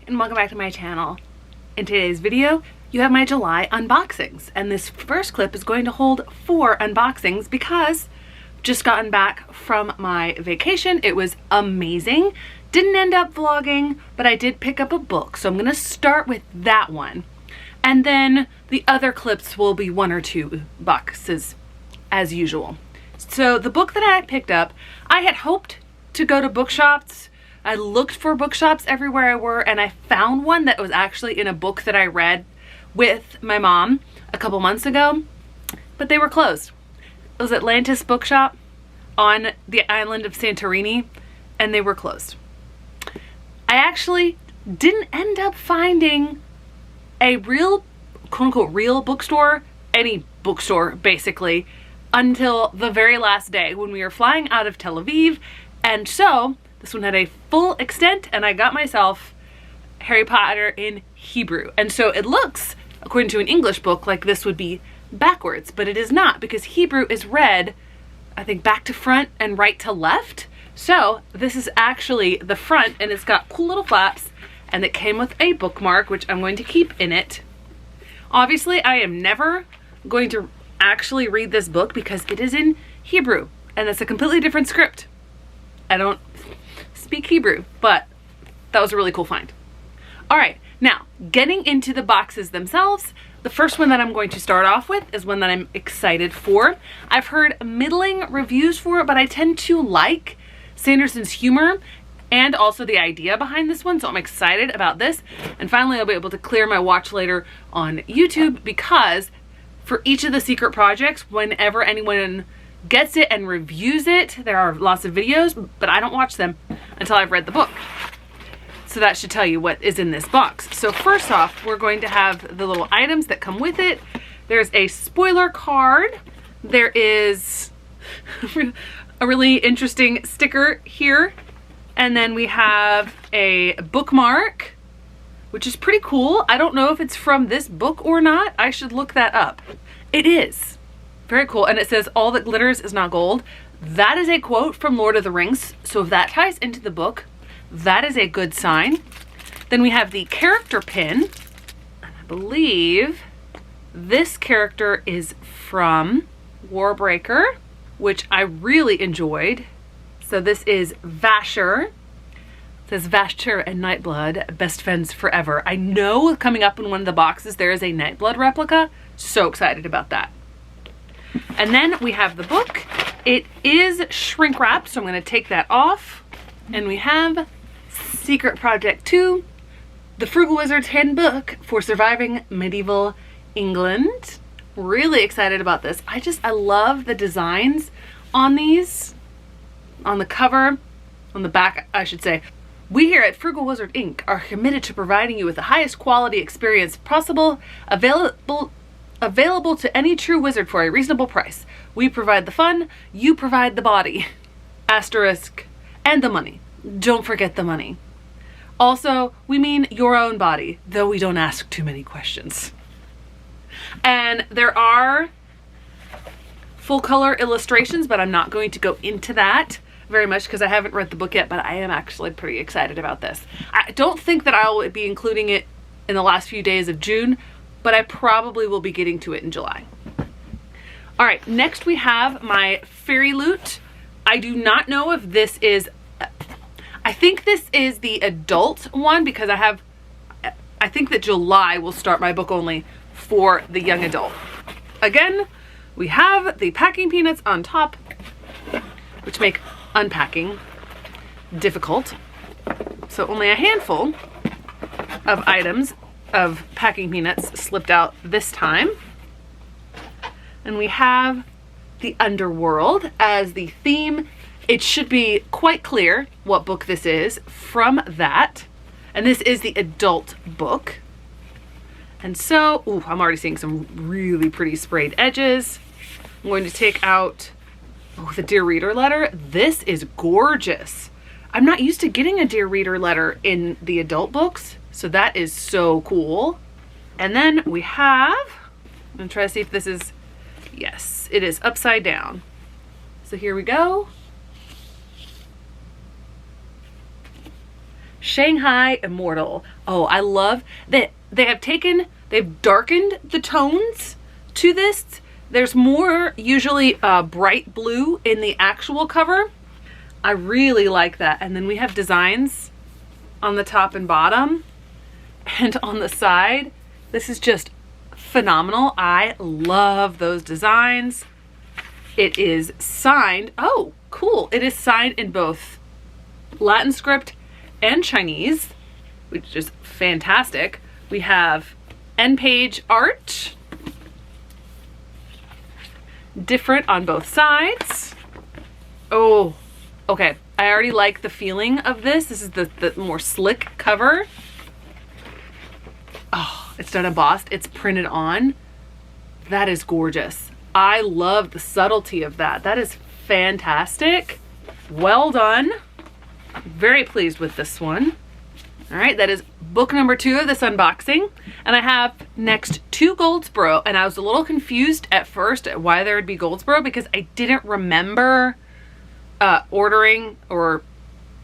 and welcome back to my channel. In today's video, you have my July unboxings, and this first clip is going to hold 4 unboxings because I've just gotten back from my vacation. It was amazing. Didn't end up vlogging, but I did pick up a book, so I'm gonna start with that one. And then the other clips will be 1 or 2 boxes as usual. So the book that I picked up, I had hoped to go to bookshops. I looked for bookshops everywhere I were, and I found one that was actually in a book that I read with my mom a couple months ago, but they were closed. It was Atlantis Bookshop on the island of Santorini, and they were closed. I actually didn't end up finding a real, quote-unquote, real bookstore, any bookstore basically, until the very last day when we were flying out of Tel Aviv. And so this one had a full extent, and I got myself Harry Potter in Hebrew. And so it looks, according to an English book, like this would be backwards, but it is not, because Hebrew is read, I think, back to front and right to left. So this is actually the front, and it's got cool little flaps, and it came with a bookmark, which I'm going to keep in it. Obviously, I am never going to actually read this book because it is in Hebrew, and it's a completely different script. I don't speak Hebrew, but that was a really cool find. All right, now getting into the boxes themselves, the first one that I'm going to start off with is one that I'm excited for. I've heard middling reviews for it, but I tend to like Sanderson's humor and also the idea behind this one, so I'm excited about this. And finally, I'll be able to clear my watch later on YouTube, because for each of the secret projects, whenever anyone gets it and reviews it, there are lots of videos, but I don't watch them until I've read the book. So that should tell you what is in this box. So first off, we're going to have the little items that come with it. There's a spoiler card. There is a really interesting sticker here. And then we have a bookmark, which is pretty cool. I don't know if it's from this book or not. I should look that up. It is. Very cool. And it says, "All that glitters is not gold." That is a quote from Lord of the Rings. So if that ties into the book, that is a good sign. Then we have the character pin. I believe this character is from Warbreaker, which I really enjoyed. So this is Vasher. It says Vasher and Nightblood, best friends forever. I know coming up in one of the boxes there is a Nightblood replica. So excited about that. And then we have the book. It is shrink wrapped, so I'm going to take that off. And we have Secret Project 2, The Frugal Wizard's Handbook for Surviving Medieval England. Really excited about this. I love the designs on these, on the cover, on the back, I should say. We here at Frugal Wizard Inc. are committed to providing you with the highest quality experience possible, available to any true wizard for a reasonable price. We provide the fun, you provide the body. Asterisk, and the money. Don't forget the money. Also, we mean your own body, though we don't ask too many questions. And there are full color illustrations, but I'm not going to go into that very much because I haven't read the book yet, but I am actually pretty excited about this. I don't think that I'll be including it in the last few days of June, but I probably will be getting to it in July. All right, next we have my Fairy Loot. I do not know if this is, I think this is the adult one, because I think that July will start my book only for the young adult. Again, we have the packing peanuts on top, which make unpacking difficult. So only a handful of items of packing peanuts slipped out this time. And we have the underworld as the theme. It should be quite clear what book this is from that. And this is the adult book. And so, ooh, I'm already seeing some really pretty sprayed edges. I'm going to take out, the Dear Reader letter. This is gorgeous. I'm not used to getting a Dear Reader letter in the adult books, so that is so cool. And then we have, I'm gonna try to see if this is, yes, it is upside down. So here we go. Shanghai Immortal. Oh, I love that they've darkened the tones to this. There's more usually bright blue in the actual cover. I really like that. And then we have designs on the top and bottom and on the side. This is just phenomenal. I love those designs. It is signed. Oh, cool. It is signed in both Latin script and Chinese, which is fantastic. We have end page art, different on both sides. Oh, okay. I already like the feeling of this. This is the more slick cover. Oh, it's done embossed. It's printed on. That is gorgeous. I love the subtlety of that. That is fantastic. Well done. Very pleased with this one. All right, that is book number 2 of this unboxing. And I have next 2 Goldsboro, and I was a little confused at first at why there would be Goldsboro because I didn't remember ordering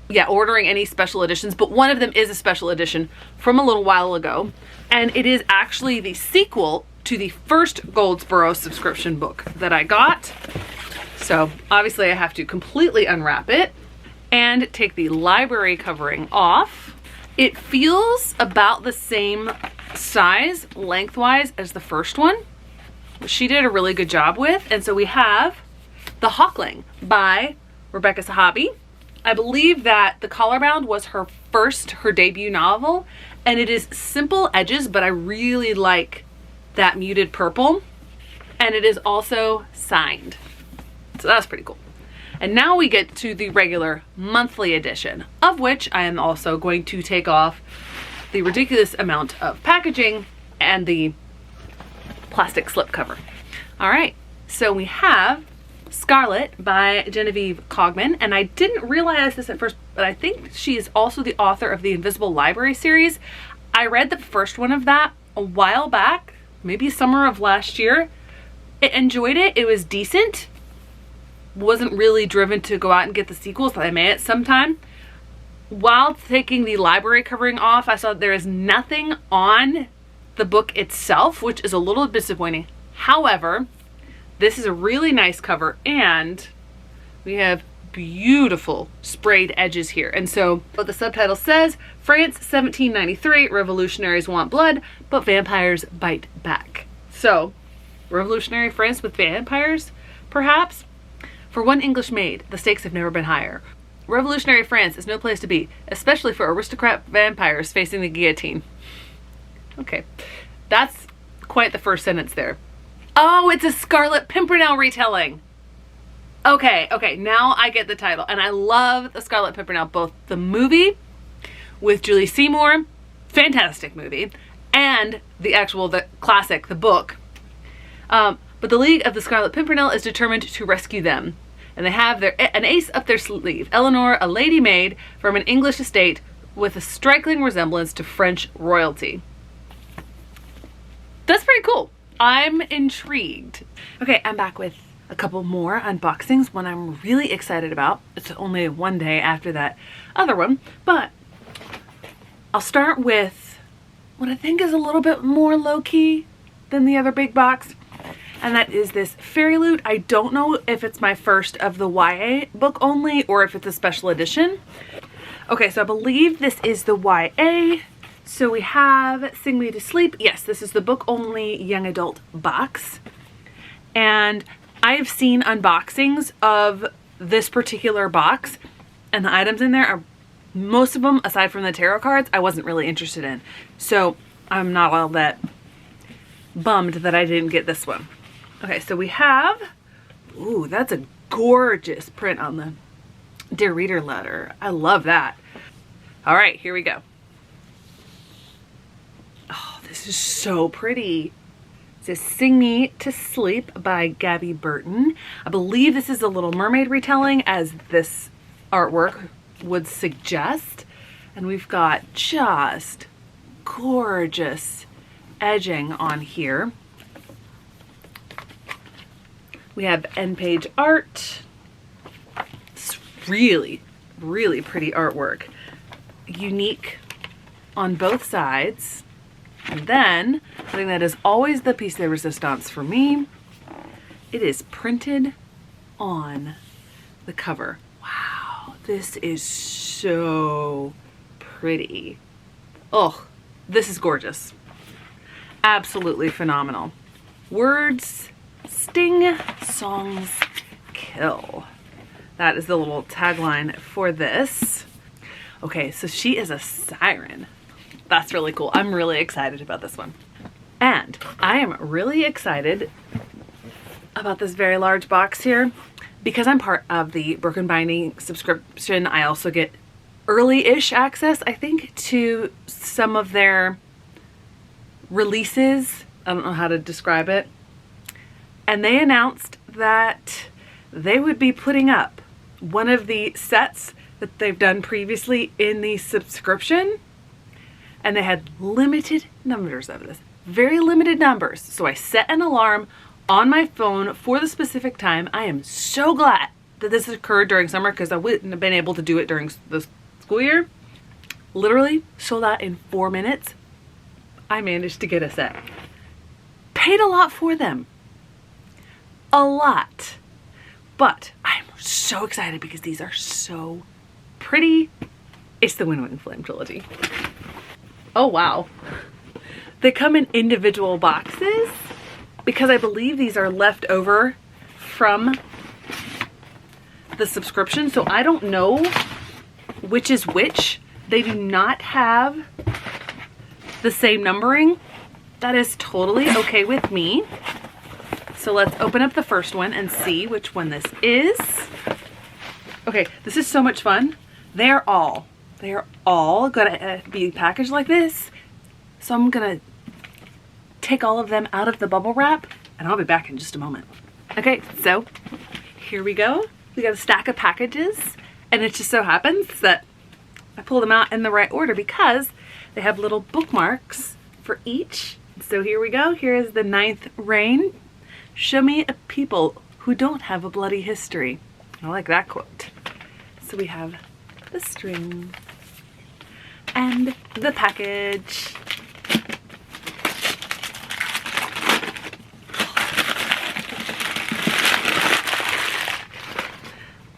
any special editions, but one of them is a special edition from a little while ago. And it is actually the sequel to the first Goldsboro subscription book that I got. So obviously I have to completely unwrap it and take the library covering off. It feels about the same size lengthwise as the first one, which she did a really good job with. And so we have The Hawkling by Rebecca Sahabi. I believe that The Collarbound was her debut novel, and it is simple edges, but I really like that muted purple. And it is also signed. So that's pretty cool. And now we get to the regular monthly edition, of which I am also going to take off the ridiculous amount of packaging and the plastic slipcover. All right, so we have Scarlet by Genevieve Cogman, and I didn't realize this at first, but I think she is also the author of the Invisible Library series. I read the first one of that a while back, maybe summer of last year. I enjoyed it. It was decent. Wasn't really driven to go out and get the sequels, but I may at some time. While taking the library covering off, I saw there is nothing on the book itself, which is a little disappointing. However, this is a really nice cover, and we have beautiful sprayed edges here. And so what the subtitle says, France 1793, revolutionaries want blood, but vampires bite back. So revolutionary France with vampires, perhaps? For one English maid, the stakes have never been higher. Revolutionary France is no place to be, especially for aristocrat vampires facing the guillotine. Okay, that's quite the first sentence there. Oh, it's a Scarlet Pimpernel retelling. Okay, now I get the title. And I love the Scarlet Pimpernel, both the movie with Julie Seymour, fantastic movie, and the classic, the book. But the League of the Scarlet Pimpernel is determined to rescue them. And they have an ace up their sleeve. Eleanor, a lady maid from an English estate with a striking resemblance to French royalty. That's pretty cool. I'm intrigued. Okay, I'm back with a couple more unboxings, one I'm really excited about. It's only one day after that other one, but I'll start with what I think is a little bit more low-key than the other big box. And that is this Fairy Loot. I don't know if it's my first of the YA book only or if it's a special edition. Okay, so I believe this is the YA. So we have Sing Me to Sleep. Yes, this is the book only young adult box. And I have seen unboxings of this particular box, and the items in there are, most of them, aside from the tarot cards, I wasn't really interested in. So I'm not all that bummed that I didn't get this one. Okay, so we have, ooh, that's a gorgeous print on the Dear Reader letter. I love that. All right, here we go. Oh, this is so pretty. It says Sing Me to Sleep by Gabby Burton. I believe this is a Little Mermaid retelling, as this artwork would suggest. And we've got just gorgeous edging on here. We have end page art. It's really, really pretty artwork. unique on both sides. And then, I think that is always the piece de resistance for me, it is printed on the cover. Wow, this is so pretty. Oh, this is gorgeous. Absolutely phenomenal. Words sting, songs kill. That is the little tagline for this. Okay, so she is a siren. That's really cool. I'm really excited about this one. And I am really excited about this very large box here because I'm part of the Broken Binding subscription. I also get early-ish access, I think, to some of their releases. I don't know how to describe it. And they announced that they would be putting up one of the sets that they've done previously in the subscription. And they had limited numbers of this. Very limited numbers. So I set an alarm on my phone for the specific time. I am so glad that this occurred during summer because I wouldn't have been able to do it during the school year. Literally sold out in 4 minutes. I managed to get a set. Paid a lot for them. A lot. But I'm so excited because these are so pretty. It's the Wind Flame trilogy. Oh wow. They come in individual boxes because I believe these are left over from the subscription. So I don't know which is which. They do not have the same numbering. That is totally okay with me. So let's open up the first one and see which one this is. Okay, this is so much fun. They are all gonna be packaged like this. So I'm gonna take all of them out of the bubble wrap and I'll be back in just a moment. Okay, so here we go. We got a stack of packages and it just so happens that I pulled them out in the right order because they have little bookmarks for each. So here we go. Here is the 9th reign. Show me a people who don't have a bloody history. I like that quote. So we have the string and the package.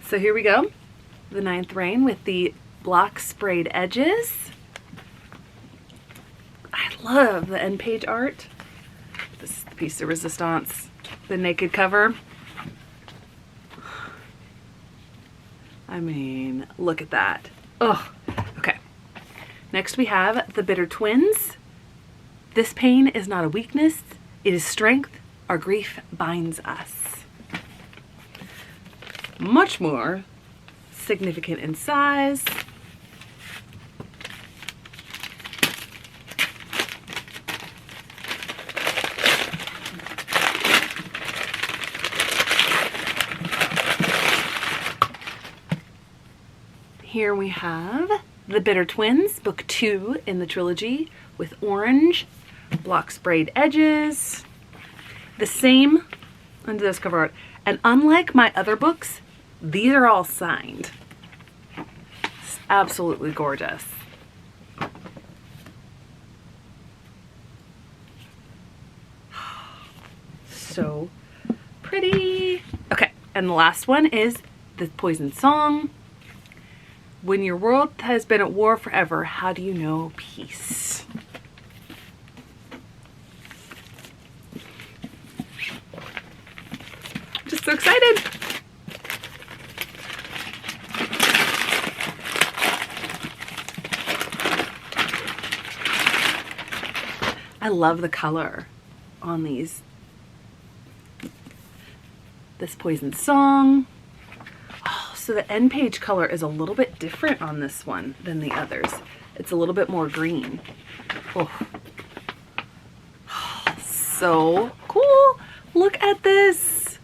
So here we go. The 9th reign with the block sprayed edges. I love the end page art. This is the piece de resistance. The naked cover. I mean, look at that. Oh, okay. Next we have the Bitter Twins. This pain is not a weakness, it is strength. Our grief binds us. Much more significant in size. Here we have The Bitter Twins, book 2 in the trilogy, with orange block sprayed edges. The same under this cover art. And unlike my other books, these are all signed. It's absolutely gorgeous. So pretty. Okay, and the last one is the Poison Song. When your world has been at war forever, how do you know peace? Just so excited. I love the color on these. This Poison Song. So the end page color is a little bit different on this one than the others. It's a little bit more green. Oh. So cool. Look at this.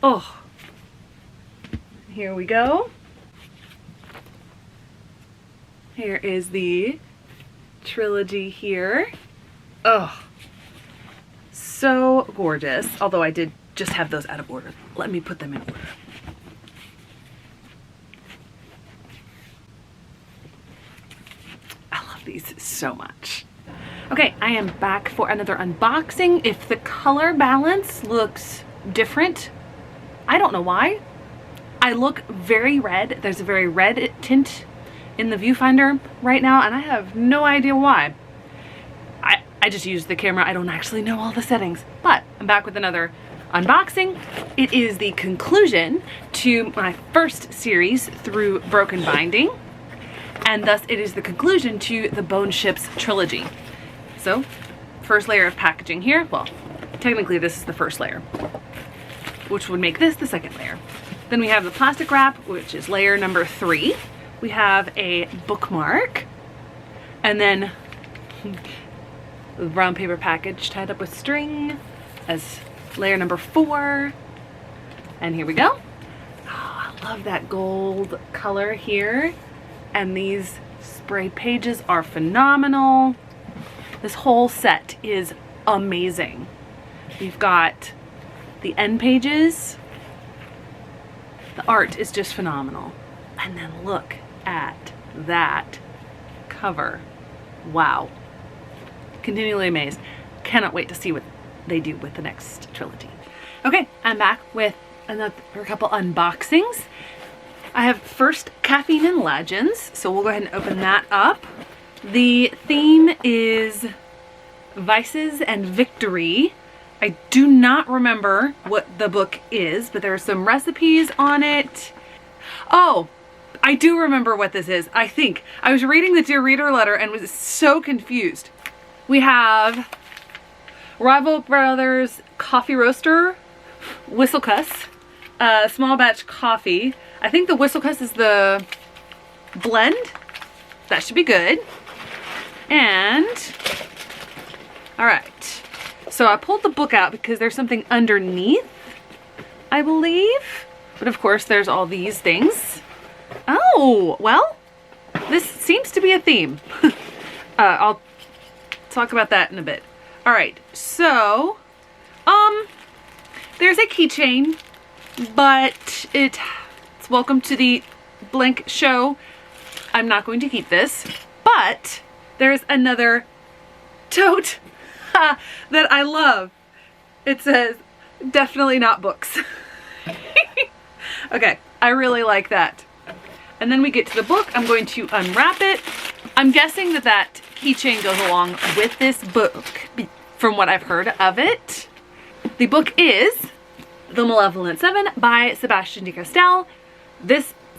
Oh. Here we go. Here is the trilogy here. Oh. So gorgeous. Although I did just have those out of order. Let me put them in order. these so much. Okay, I am back for another unboxing. If the color balance looks different, I don't know why. I look very red. There's a very red tint in the viewfinder right now, and I have no idea why. I just used the camera. I don't actually know all the settings, but I'm back with another unboxing. It is the conclusion to my first series through Broken Binding, and thus it is the conclusion to the Bone Ships trilogy. So, first layer of packaging here. Well, technically this is the first layer, which would make this the second layer. Then we have the plastic wrap, which is layer number 3. We have a bookmark, and then the brown paper package tied up with string as layer number 4. And here we go. Oh, I love that gold color here. And these spray pages are phenomenal. This whole set is amazing. We've got the end pages. The art is just phenomenal. And then look at that cover. Wow. Continually amazed. Cannot wait to see what they do with the next trilogy. Okay, I'm back with a couple unboxings. I have first Caffeine and Legends, so we'll go ahead and open that up. The theme is Vices and Victory. I do not remember what the book is, but there are some recipes on it. Oh, I do remember what this is, I think. I was reading the Dear Reader letter and was so confused. We have Rival Brothers Coffee Roaster, Whistlecuss, small batch coffee. I think the Whistlecuss is the blend. That should be good. And, all right. So I pulled the book out because there's something underneath, I believe. But of course there's all these things. Oh, well, this seems to be a theme. I'll talk about that in a bit. All right, so, there's a keychain, but it's welcome to the blank show. I'm not going to keep this, but there's another tote that I love. It says, definitely not books. Okay, I really like that. And then we get to the book. I'm going to unwrap it. I'm guessing that that keychain goes along with this book from what I've heard of it. The book is The Malevolent Seven by Sebastian de Castell.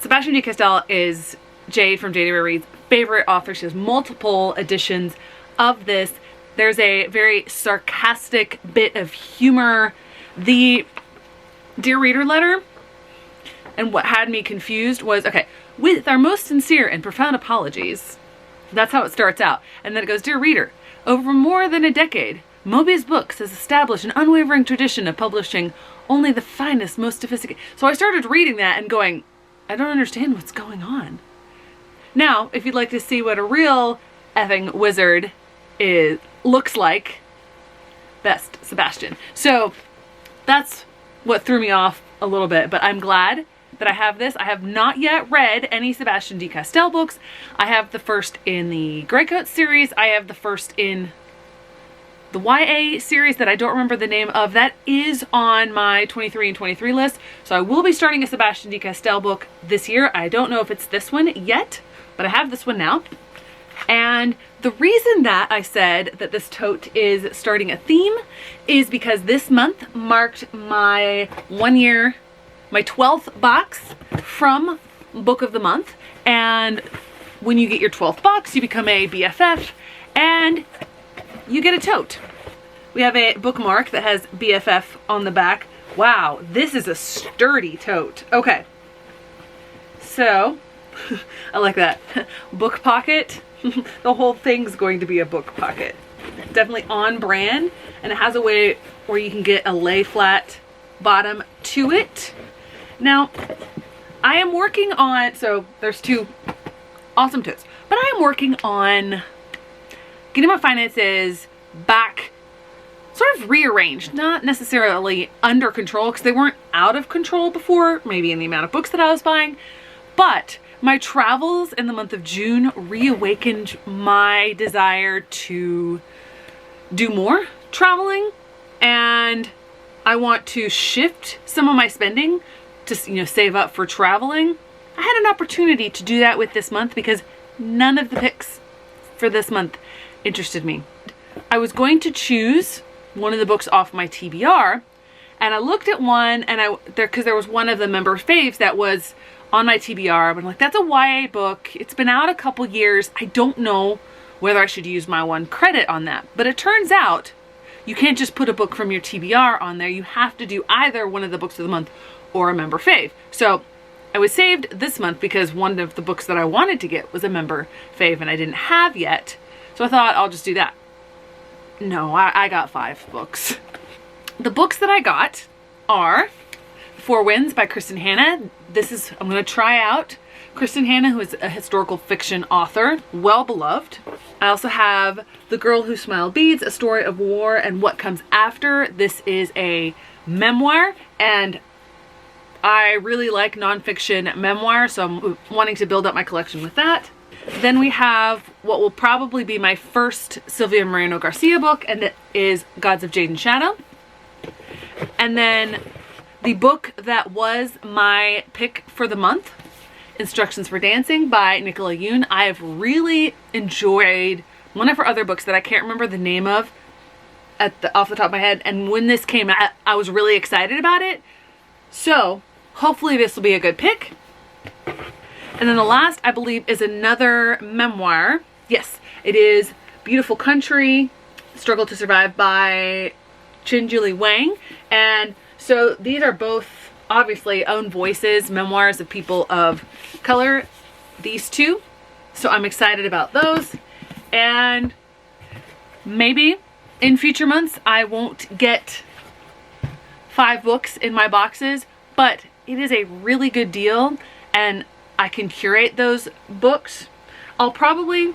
Sebastian de Castell is Jade from Jade Reads' favorite author. She has multiple editions of this. There's a very sarcastic bit of humor. The Dear Reader letter, and what had me confused was, okay, with our most sincere and profound apologies. That's how it starts out. And then it goes, Dear Reader, over more than a decade, Mobius Books has established an unwavering tradition of publishing only the finest, most sophisticated. So I started reading that and going, I don't understand what's going on. Now, if you'd like to see what a real effing wizard looks like, best Sebastian. So that's what threw me off a little bit, but I'm glad that I have this. I have not yet read any Sebastian de Castell books. I have the first in the Greycoat series. I have the first in the YA series that I don't remember the name of. That is on my 23 and 23 list. So I will be starting a Sebastian de Castell book this year. I don't know if it's this one yet, but I have this one now. And the reason that I said that this tote is starting a theme is because this month marked my 1 year, my 12th box from Book of the Month. And when you get your 12th box, you become a BFF and you get a tote. We have a bookmark that has BFF on the back. Wow, this is a sturdy tote. Okay, so I like that. Book pocket. The whole thing's going to be a book pocket. Definitely on brand, and it has a way where you can get a lay flat bottom to it. Now, I am working on, so there's two awesome totes, but I am working on getting my finances back sort of rearranged, not necessarily under control because they weren't out of control before, maybe in the amount of books that I was buying, but My travels in the month of June reawakened my desire to do more traveling, and I want to shift some of my spending to, you know, save up for traveling. I had an opportunity to do that with this month because none of the picks for this month interested me. I was going to choose one of the books off my TBR, and I looked at one, and because there was one of the member faves that was on my TBR, but I'm like, that's a YA book. It's been out a couple years. I don't know whether I should use my 1 credit on that. But it turns out you can't just put a book from your TBR on there. You have to do either one of the books of the month or a member fave. So I was saved this month because one of the books that I wanted to get was a member fave and I didn't have yet. So I thought I'll just do that. No, I got 5 books. The books that I got are Four Winds by Kristen Hanna. I'm going to try out Kristen Hanna, who is a historical fiction author, well beloved. I also have The Girl Who Smiled Beads, A Story of War and What Comes After. This is a memoir, and I really like nonfiction memoirs, so I'm wanting to build up my collection with that. Then we have what will probably be my first Sylvia Moreno Garcia book, and it is Gods of Jade and Shadow. And then the book that was my pick for the month, Instructions for Dancing by Nicola Yoon. I have really enjoyed one of her other books that I can't remember the name of off the top of my head, and when this came out, I was really excited about it. So hopefully this will be a good pick. And then the last, I believe, is another memoir. Yes, it is Beautiful Country, Struggle to Survive by Chin Julie Wang. And so these are both obviously own voices, memoirs of people of color, these two. So I'm excited about those. And maybe in future months I won't get 5 books in my boxes, but it is a really good deal and I can curate those books. I'll probably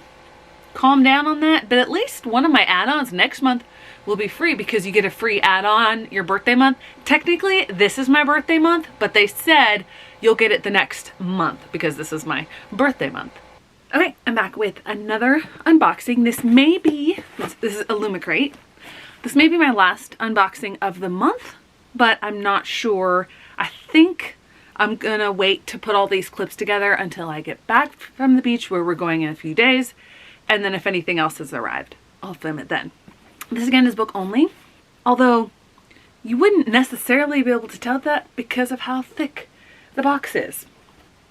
calm down on that, but at least one of my add-ons next month will be free because you get a free add-on your birthday month. Technically, this is my birthday month, but they said you'll get it the next month because this is my birthday month. Okay, I'm back with another unboxing. This is Illumicrate. This may be my last unboxing of the month, but I'm not sure. I think I'm gonna wait to put all these clips together until I get back from the beach where we're going in a few days. And then if anything else has arrived, I'll film it then. This again is book only, although you wouldn't necessarily be able to tell that because of how thick the box is.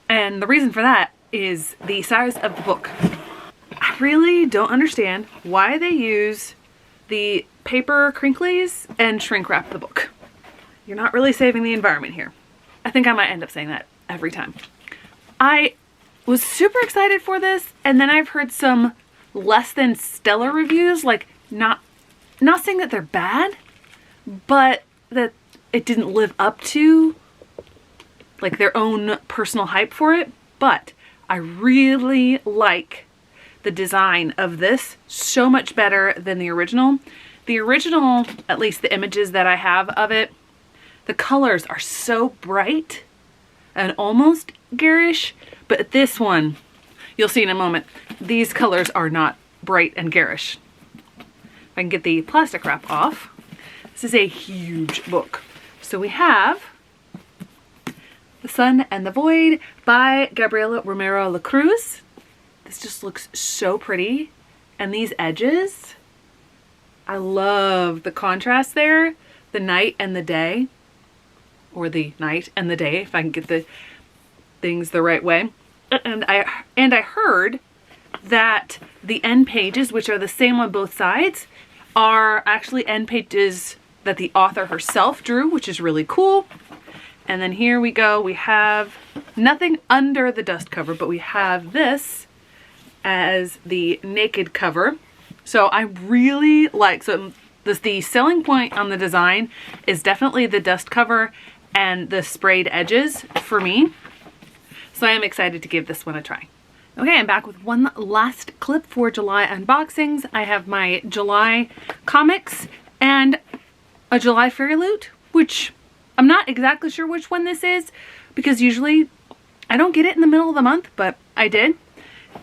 And the reason for that is the size of the book. I really don't understand why they use the paper crinklies and shrink wrap the book. You're not really saving the environment here. I think I might end up saying that every time. I was super excited for this, and then I've heard some less than stellar reviews, like not saying that they're bad, but that it didn't live up to like their own personal hype for it. But I really like the design of this so much better than the original. The original, at least the images that I have of it, the colors are so bright and almost garish, but this one, you'll see in a moment, these colors are not bright and garish. If I can get the plastic wrap off. This is a huge book. So we have The Sun and the Void by Gabriela Romero La Cruz. This just looks so pretty. And these edges, I love the contrast there. The night and the day. Or the night and the day, if I can get the things the right way. And I heard that the end pages, which are the same on both sides, are actually end pages that the author herself drew, which is really cool. And then here we go. We have nothing under the dust cover, but we have this as the naked cover. So I really like, so the selling point on the design is definitely the dust cover and the sprayed edges for me. So I am excited to give this one a try. Okay, I'm back with one last clip for July unboxings. I have my July comics and a July Fairy Loot, which I'm not exactly sure which one this is because usually I don't get it in the middle of the month, but I did.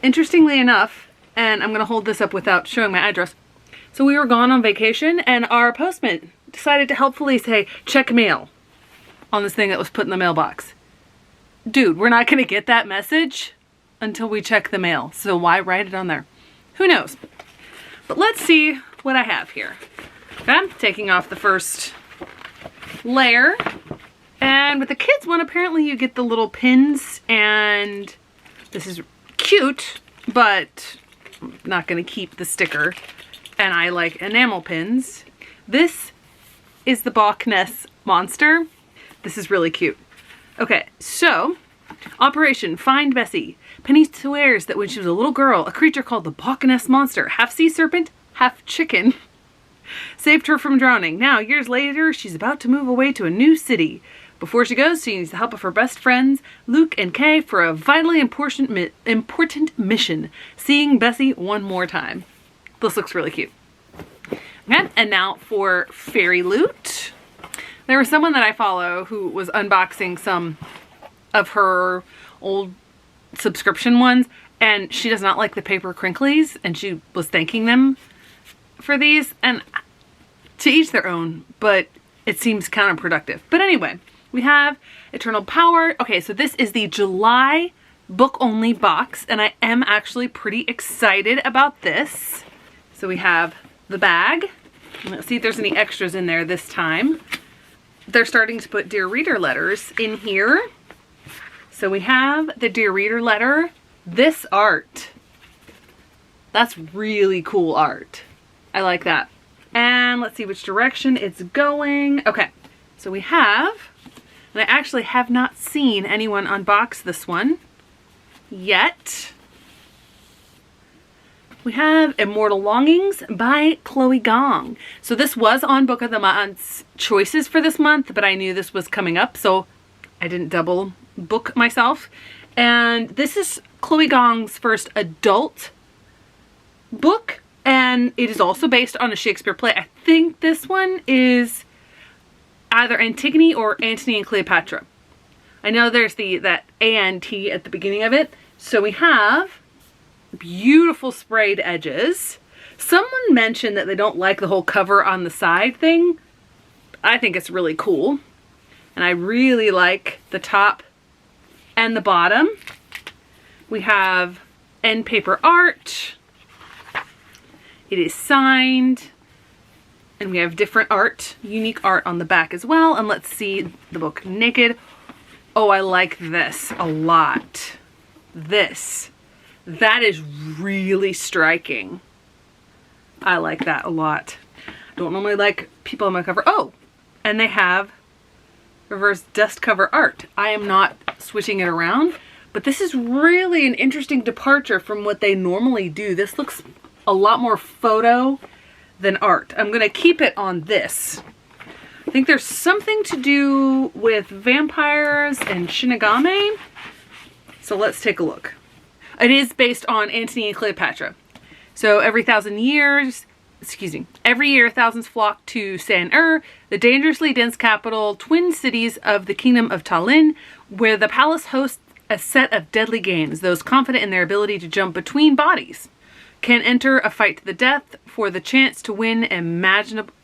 Interestingly enough, and I'm gonna hold this up without showing my address. So we were gone on vacation and our postman decided to helpfully say, check mail on this thing that was put in the mailbox. Dude, we're not gonna get that message until we check the mail. So why write it on there? Who knows? But let's see what I have here. Okay, I'm taking off the first layer. And with the kids one, apparently you get the little pins, and this is cute, but I'm not gonna keep the sticker. And I like enamel pins. This is the Loch Ness Monster. This is really cute. Okay, so Operation Find Bessie. Penny swears that when she was a little girl, a creature called the Loch Ness Monster, half sea serpent, half chicken, saved her from drowning. Now, years later, she's about to move away to a new city. Before she goes, she needs the help of her best friends, Luke and Kay, for a vitally important mission, seeing Bessie one more time. This looks really cute. Okay, and now for Fairy Loot. There was someone that I follow who was unboxing some of her old subscription ones, and she does not like the paper crinklies, and she was thanking them for these, and to each their own, but it seems counterproductive. But anyway, we have Eternal Power. Okay, so this is the July book only box, and I am actually pretty excited about this. So we have the bag. Let's see if there's any extras in there this time. They're starting to put Dear Reader letters in here. So we have the Dear Reader letter. This art. That's really cool art. I like that. And let's see which direction it's going. Okay, so we have, and I actually have not seen anyone unbox this one yet. We have Immortal Longings by Chloe Gong. So this was on Book of the Month's choices for this month, but I knew this was coming up, so I didn't double book myself. And this is Chloe Gong's first adult book, and it is also based on a Shakespeare play. I think this one is either Antigone or Antony and Cleopatra. I know there's that A-N-T at the beginning of it. So we have beautiful sprayed edges. Someone mentioned that they don't like the whole cover on the side thing. I think it's really cool. And I really like the top and the bottom. We have end paper art. It is signed. And we have different art, unique art on the back as well. And let's see the book naked. Oh, I like this a lot. That is really striking. I like that a lot. I don't normally like people on my cover. Oh, and they have reverse dust cover art. I am not switching it around, but this is really an interesting departure from what they normally do. This looks a lot more photo than art. I'm gonna keep it on this. I think there's something to do with vampires and Shinigami. So let's take a look. It is based on Antony and Cleopatra. So every year thousands flock to San-Er, the dangerously dense capital, twin cities of the kingdom of Tallinn, where the palace hosts a set of deadly games. Those confident in their ability to jump between bodies can enter a fight to the death for the chance to win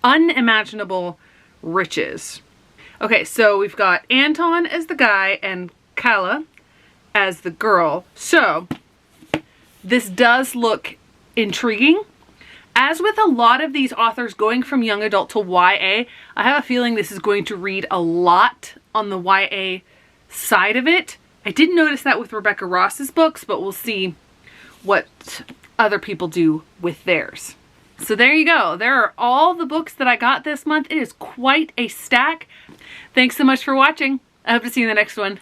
unimaginable riches. Okay, so we've got Anton as the guy and Kala as the girl. So this does look intriguing. As with a lot of these authors going from young adult to YA, I have a feeling this is going to read a lot on the YA side of it. I didn't notice that with Rebecca Ross's books, but we'll see what other people do with theirs. So there you go. There are all the books that I got this month. It is quite a stack. Thanks so much for watching. I hope to see you in the next one.